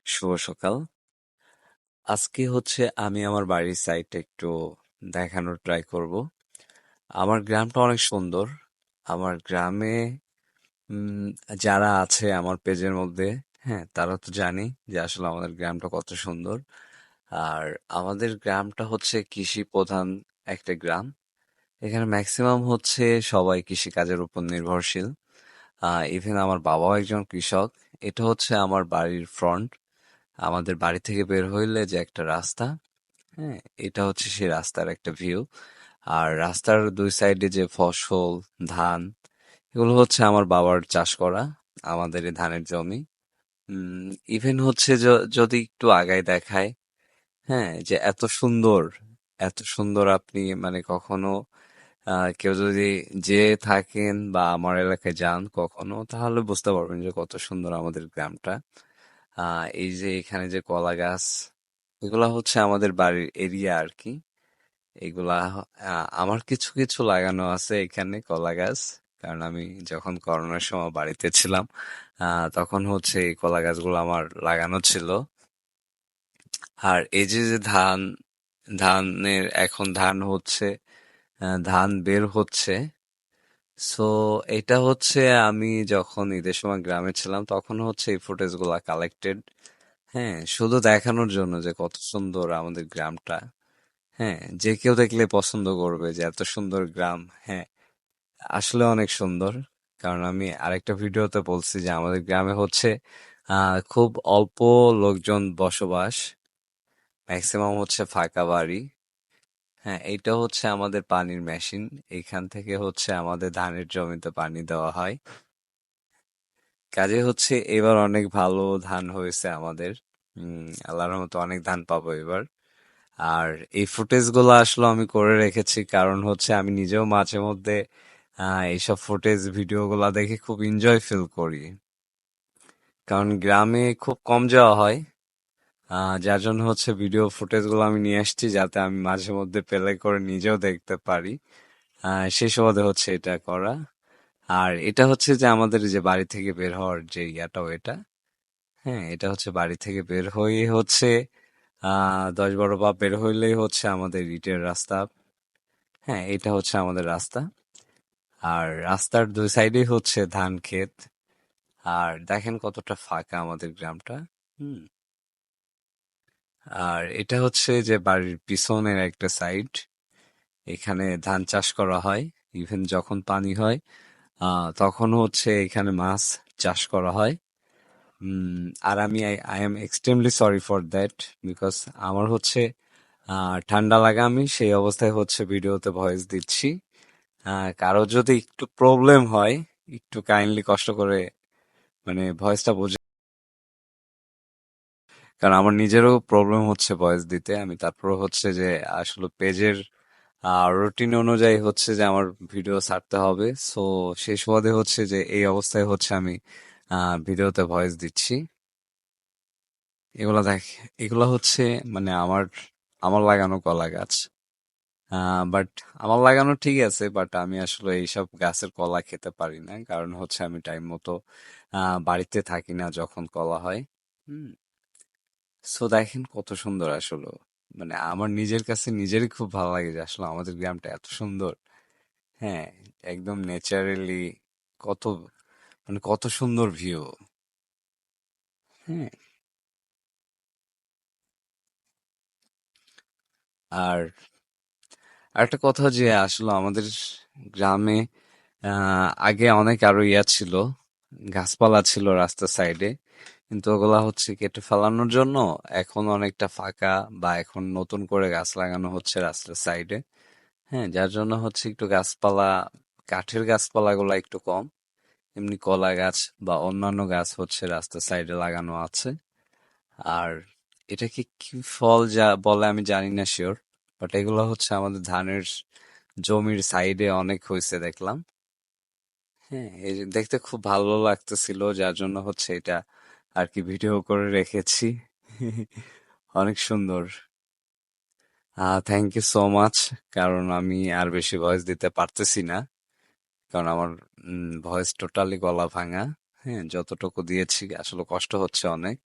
শুভ সকাল। আজকে হচ্ছে আমি আমার বাড়ির সাইডটা একটু দেখানোর ট্রাই করব। আমার গ্রামটা অনেক সুন্দর। আমার গ্রামে উম, যারা আছে আমার পেজের মধ্যে, হ্যাঁ, তারা তো জানি যে আসলে আমাদের গ্রামটা কত সুন্দর। আর আমাদের গ্রামটা হচ্ছে কৃষি প্রধান একটা গ্রাম। এখানে ম্যাক্সিমাম হচ্ছে সবাই কৃষি কাজের উপর নির্ভরশীল। ইভেন আমার বাবাও একজন কৃষক। এটা হচ্ছে আমার বাড়ির ফ্রন্ট। আমাদের বাড়ি থেকে বের হইলে যে একটা রাস্তা, হ্যাঁ, এটা হচ্ছে সেই রাস্তার একটা ভিউ। আর রাস্তার দুই সাইডে যে ফসল, ধান, এগুলো হচ্ছে আমার বাবার চাষ করা, আমাদের এই ধানের জমি। ইভেন হচ্ছে যদি একটু আগায় দেখায়, হ্যাঁ, যে এত সুন্দর আপনি মানে কখনো কেউ যদি যে থাকেন বা আমার এলাকায় যান কখনো, তাহলে বুঝতে পারবেন যে কত সুন্দর আমাদের গ্রামটা। এই যে এখানে যে কলা গাছ, এগুলা হচ্ছে আমাদের বাড়ির এরিয়া আর কি। এগুলা আমার কিছু কিছু লাগানো আছে এখানে কলা গাছ। কারণ আমি যখন করোনার সময় বাড়িতে ছিলাম, তখন হচ্ছে এই কলা গাছগুলো আমার লাগানো ছিল। আর এই যে যে ধানের এখন ধান হচ্ছে, ধান বের হচ্ছে। সো এটা হচ্ছে আমি যখন ঈদের সময় গ্রামে ছিলাম তখন হচ্ছে এই ফুটেজ গুলা কালেক্টেড, হ্যাঁ, শুধু দেখানোর জন্য যে কত সুন্দর আমাদের গ্রামটা। হ্যাঁ, যে কেউ দেখলে পছন্দ করবে যে এত সুন্দর গ্রাম। হ্যাঁ, আসলে অনেক সুন্দর। কারণ আমি আরেকটা ভিডিওতে বলছি যে আমাদের গ্রামে হচ্ছে খুব অল্প লোকজন বসবাস, ম্যাক্সিমাম হচ্ছে ফাঁকা বাড়ি। হ্যাঁ, এইটা হচ্ছে আমাদের পানির মেশিন। এইখান থেকে হচ্ছে আমাদের ধানের জমিতে পানি দেওয়া হয়। কাজে হচ্ছে এবার অনেক ভালো ধান হয়েছে আমাদের। আল্লাহর মতো অনেক ধান পাবো এবার। আর এই ফুটেজ গুলো আসলে আমি করে রেখেছি কারণ হচ্ছে আমি নিজেও মাঝে মধ্যে এইসব ফুটেজ ভিডিও গুলা দেখে খুব এনজয় ফিল করি। কারণ গ্রামে খুব কম যাওয়া হয়, যার জন্য হচ্ছে ভিডিও ফুটেজ গুলো আমি নিয়ে আসছি যাতে আমি মাঝে মধ্যে প্লে করে নিজেও দেখতে পারি। সেই সুবাদে হচ্ছে এটা করা। আর এটা হচ্ছে যে আমাদের যে বাড়ি থেকে বের হওয়ার যে ইয়াটাও এটা, হ্যাঁ, এটা হচ্ছে বাড়ি থেকে বের হয়ে হচ্ছে 10-12 পা বের হইলেই হচ্ছে আমাদের ইটের রাস্তা। হ্যাঁ, এটা হচ্ছে আমাদের রাস্তা। আর রাস্তার দুই সাইডেই হচ্ছে ধান ক্ষেত। আর দেখেন কতটা ফাঁকা আমাদের গ্রামটা। হুম। আর এটা হচ্ছে যে বাড়ির পিছনের একটা সাইড। এখানে ধান চাষ করা হয়। ইভেন যখন পানি হয় তখন হচ্ছে এখানে মাছ চাষ করা হয়। আর আমি I am extremely sorry for that, because আমার হচ্ছে ঠান্ডা লাগা, আমি সেই অবস্থায় হচ্ছে ভিডিওতে ভয়েস দিচ্ছি। কারো যদি একটু প্রবলেম হয়, একটু কাইন্ডলি কষ্ট করে মানে ভয়েসটা বোঝে। কারণ আমার নিজেরও প্রবলেম হচ্ছে ভয়েস দিতে। আমি তারপর হচ্ছে যে আসলে পেজের রুটিন অনুযায়ী হচ্ছে যে আমার ভিডিও ছাড়তে হবে। সো সেই সুবাদে হচ্ছে যে এই অবস্থায় হচ্ছে আমি ভিডিওতে ভয়েস দিচ্ছি। এগুলা দেখ, এগুলা হচ্ছে মানে আমার আমার লাগানো কলা গাছ। বাট আমার লাগানো ঠিক আছে, বাট আমি আসলে এইসব গাছের কলা খেতে পারি না কারণ হচ্ছে আমি টাইম মতো বাড়িতে থাকি না যখন কলা হয়। হুম। সো দেখেন কত সুন্দর আসলে। মানে আমার নিজের কাছে নিজেরই খুব ভালো লাগে যে আসলে আমাদের গ্রামটা এত সুন্দর। হ্যাঁ, একদম ন্যাচারালি কত মানে কত সুন্দর ভিউ। হ্যাঁ। আর আরেকটা কথা যে আসলে আমাদের গ্রামে আগে অনেক আরো ইয়া ছিল, গাছপালা ছিল রাস্তার সাইডে, কিন্তু ওগুলা হচ্ছে কেটে ফেলানোর জন্য এখন অনেকটা ফাঁকা, বা এখন নতুন করে গাছ লাগানো হচ্ছে রাস্তার সাইডে। হ্যাঁ, যার জন্য হচ্ছে একটু গাছপালা, কাঠের গাছপালা গুলা একটু কম। এমনি কলা গাছ বা অন্যান্য গাছ হচ্ছে রাস্তার সাইডে লাগানো আছে। আর এটাকে কি ফল যা বলে আমি জানি না শিওর, বাট এগুলো হচ্ছে আমাদের ধানের জমির সাইডে অনেক হয়েছে দেখলাম। হ্যাঁ, এই যে দেখতে খুব ভালো লাগতেছিল যার জন্য হচ্ছে এটা আর কি ভিডিও করে রেখেছি। অনেক সুন্দর। Thank you so much. কারণ আমি আর বেশি ভয়েস দিতে পারতেছি না, কারণ আমার ভয়েস টোটালি গলা ভাঙা। হ্যাঁ, যতটুকু দিয়েছি আসলে কষ্ট হচ্ছে অনেক।